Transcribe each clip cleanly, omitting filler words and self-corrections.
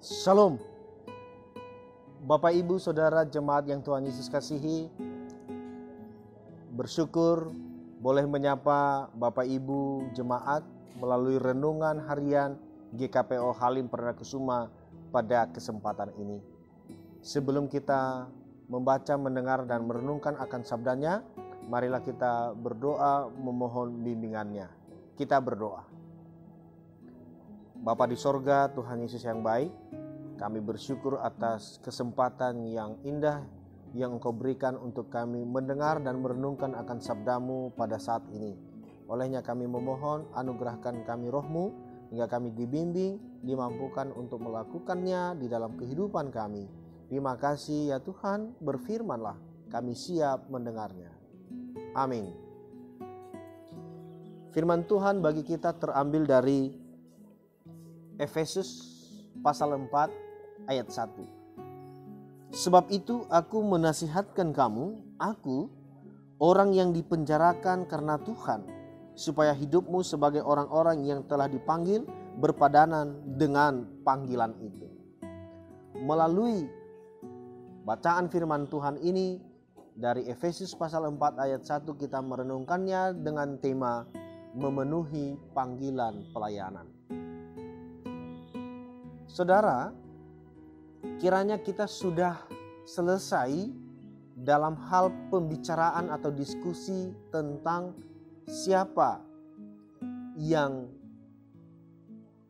Shalom, Bapak Ibu Saudara jemaat yang Tuhan Yesus kasihi. Bersyukur boleh menyapa Bapak Ibu jemaat melalui renungan harian GKPO Halim Perdana Kusuma pada kesempatan ini. Sebelum kita membaca, mendengar, dan merenungkan akan sabdanya, marilah kita berdoa memohon bimbingannya. Kita berdoa. Bapa di sorga, Tuhan Yesus yang baik, kami bersyukur atas kesempatan yang indah yang Engkau berikan untuk kami mendengar dan merenungkan akan sabdamu pada saat ini. Olehnya kami memohon, anugerahkan kami roh-Mu hingga kami dibimbing, dimampukan untuk melakukannya di dalam kehidupan kami. Terima kasih ya Tuhan, berfirmanlah, kami siap mendengarnya. Amin. Firman Tuhan bagi kita terambil dari Efesus pasal 4 ayat 1. Sebab itu aku menasihatkan kamu, aku orang yang dipenjarakan karena Tuhan, supaya hidupmu sebagai orang-orang yang telah dipanggil berpadanan dengan panggilan itu. Melalui bacaan firman Tuhan ini dari Efesus pasal 4 ayat 1 kita merenungkannya dengan tema memenuhi panggilan pelayanan. Saudara, kiranya kita sudah selesai dalam hal pembicaraan atau diskusi tentang siapa yang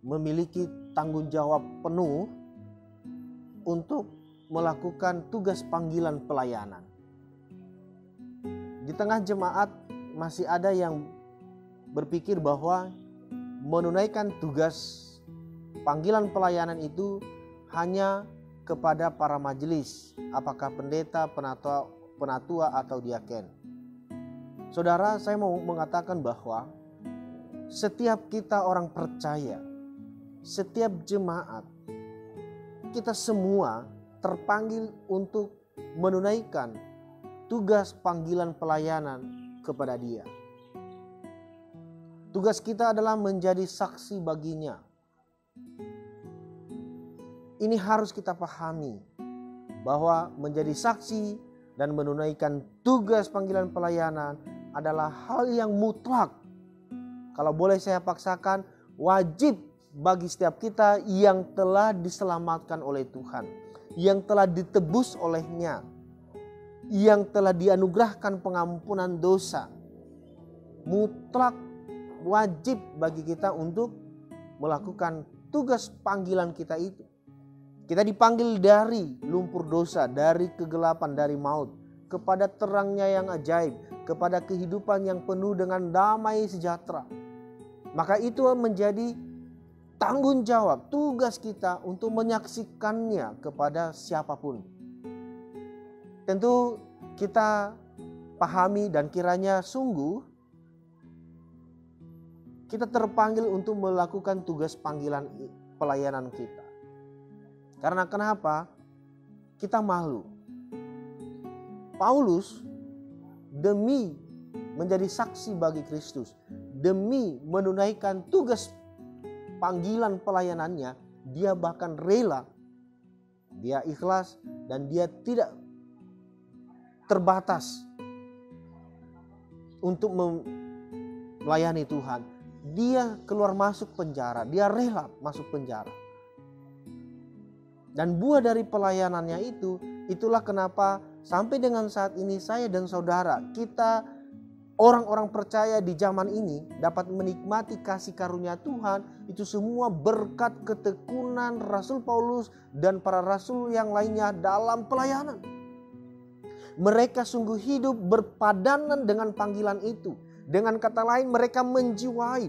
memiliki tanggung jawab penuh untuk melakukan tugas panggilan pelayanan. Di tengah jemaat masih ada yang berpikir bahwa menunaikan tugas panggilan pelayanan itu hanya kepada para majelis, apakah pendeta, penatua atau diaken. Saudara, saya mau mengatakan bahwa setiap kita orang percaya, setiap jemaat, kita semua terpanggil untuk menunaikan tugas panggilan pelayanan kepada Dia. Tugas kita adalah menjadi saksi baginya. Ini harus kita pahami bahwa menjadi saksi dan menunaikan tugas panggilan pelayanan adalah hal yang mutlak. Kalau boleh saya paksakan, wajib bagi setiap kita yang telah diselamatkan oleh Tuhan, yang telah ditebus olehnya, yang telah dianugerahkan pengampunan dosa. Mutlak wajib bagi kita untuk melakukan tugas panggilan kita itu. Kita dipanggil dari lumpur dosa, dari kegelapan, dari maut, kepada terangnya yang ajaib, kepada kehidupan yang penuh dengan damai sejahtera. Maka itu menjadi tanggung jawab, tugas kita untuk menyaksikannya kepada siapapun. Tentu kita pahami dan kiranya sungguh kita terpanggil untuk melakukan tugas panggilan pelayanan kita. Karena kenapa? Kita malu. Paulus demi menjadi saksi bagi Kristus, demi menunaikan tugas panggilan pelayanannya, dia bahkan rela, dia ikhlas dan dia tidak terbatas untuk melayani Tuhan. Dia keluar masuk penjara, dia rela masuk penjara. Dan buah dari pelayanannya itulah kenapa sampai dengan saat ini saya dan saudara, kita orang-orang percaya di zaman ini dapat menikmati kasih karunia Tuhan. Itu semua berkat ketekunan Rasul Paulus dan para rasul yang lainnya dalam pelayanan. Mereka sungguh hidup berpadanan dengan panggilan itu. Dengan kata lain, mereka menjiwai,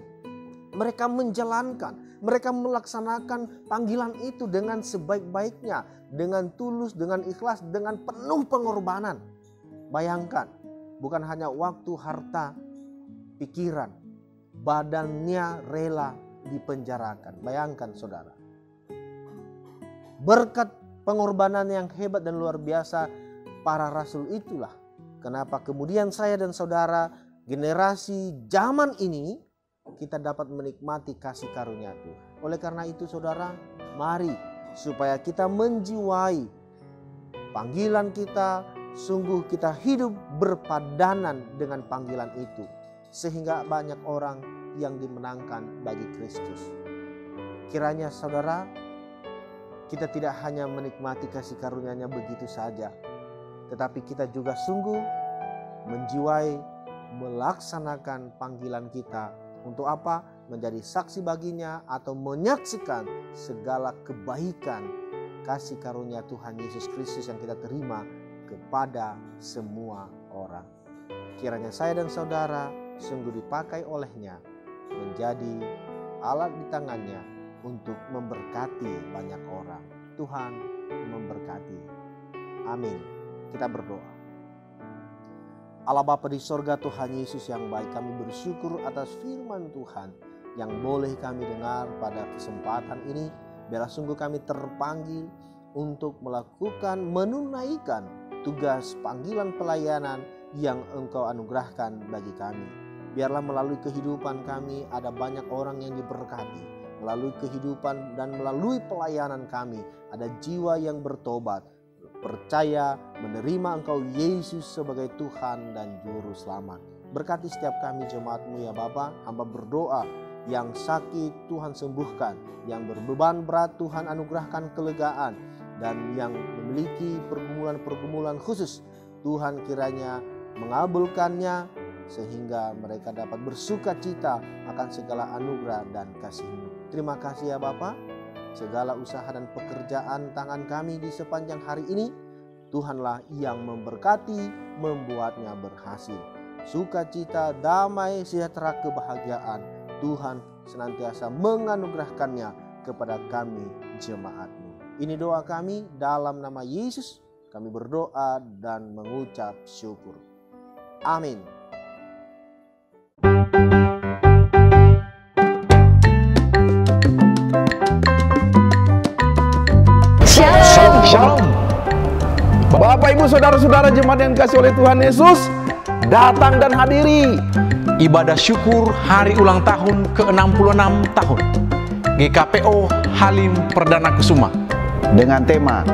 mereka menjalankan, mereka melaksanakan panggilan itu dengan sebaik-baiknya, dengan tulus, dengan ikhlas, dengan penuh pengorbanan. Bayangkan, bukan hanya waktu, harta, pikiran, badannya rela dipenjarakan. Bayangkan saudara. Berkat pengorbanan yang hebat dan luar biasa para rasul itulah kenapa kemudian saya dan saudara generasi zaman ini kita dapat menikmati kasih karunia Tuhan. Oleh karena itu saudara, mari supaya kita menjiwai panggilan kita, sungguh kita hidup berpadanan dengan panggilan itu, sehingga banyak orang yang dimenangkan bagi Kristus. Kiranya saudara, kita tidak hanya menikmati kasih karunia-Nya begitu saja, tetapi kita juga sungguh menjiwai, melaksanakan panggilan kita. Untuk apa? Menjadi saksi baginya atau menyaksikan segala kebaikan kasih karunia Tuhan Yesus Kristus yang kita terima kepada semua orang. Kiranya saya dan saudara sungguh dipakai oleh-Nya menjadi alat di tangannya untuk memberkati banyak orang. Tuhan memberkati. Amin. Kita berdoa. Allah Bapa di sorga, Tuhan Yesus yang baik, kami bersyukur atas firman Tuhan yang boleh kami dengar pada kesempatan ini. Biarlah sungguh kami terpanggil untuk melakukan, menunaikan tugas panggilan pelayanan yang Engkau anugerahkan bagi kami. Biarlah melalui kehidupan kami ada banyak orang yang diberkati. Melalui kehidupan dan melalui pelayanan kami ada jiwa yang bertobat, percaya menerima Engkau Yesus sebagai Tuhan dan Juru Selamat. Berkati setiap kami jemaat-Mu ya Bapa. Hamba berdoa, yang sakit Tuhan sembuhkan, yang berbeban berat Tuhan anugerahkan kelegaan, dan yang memiliki pergumulan-pergumulan khusus Tuhan kiranya mengabulkannya, sehingga mereka dapat bersuka cita akan segala anugerah dan kasih-Mu. Terima kasih ya Bapa. Segala usaha dan pekerjaan tangan kami di sepanjang hari ini, Tuhanlah yang memberkati, membuatnya berhasil. Sukacita, damai, sejahtera, kebahagiaan, Tuhan senantiasa menganugerahkannya kepada kami jemaat-Mu. Ini doa kami dalam nama Yesus. Kami berdoa dan mengucap syukur. Amin. Shalom. Bapak, Ibu, saudara-saudara jemaat yang dikasihi oleh Tuhan Yesus, datang dan hadiri ibadah syukur hari ulang tahun ke-66 tahun GKPO Halim Perdana Kusuma dengan tema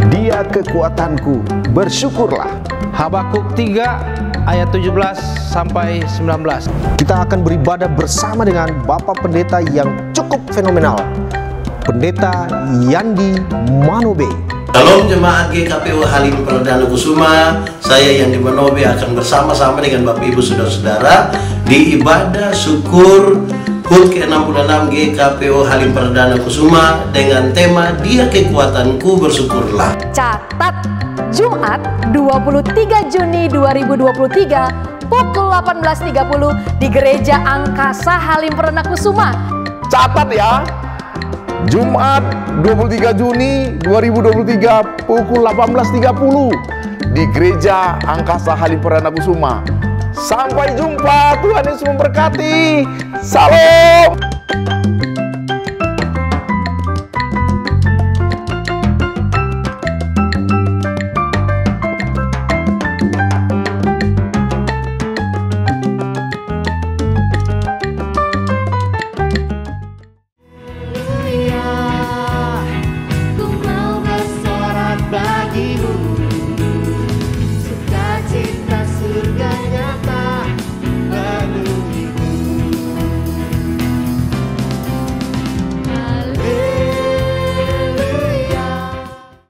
Dia Kekuatanku, Bersyukurlah. Habakuk 3 ayat 17 sampai 19. Kita akan beribadah bersama dengan Bapak Pendeta yang cukup fenomenal, Pendeta Yandi Manobe. Shalom jemaat GKPO Halim Perdana Kusuma. Saya Yandi Manobe akan bersama-sama dengan Bapak Ibu Saudara-saudara di ibadah syukur HUT ke-66 GKPO Halim Perdana Kusuma dengan tema Dia Kekuatanku, Bersyukurlah. Catat, Jumat 23 Juni 2023 pukul 18.30 di Gereja Angkasa Halim Perdana Kusuma. Catat ya, Jumat 23 Juni 2023 pukul 18.30 di Gereja Angkasa Halim Perdana Kusuma. Sampai jumpa, Tuhan Yesus memberkati. Salam.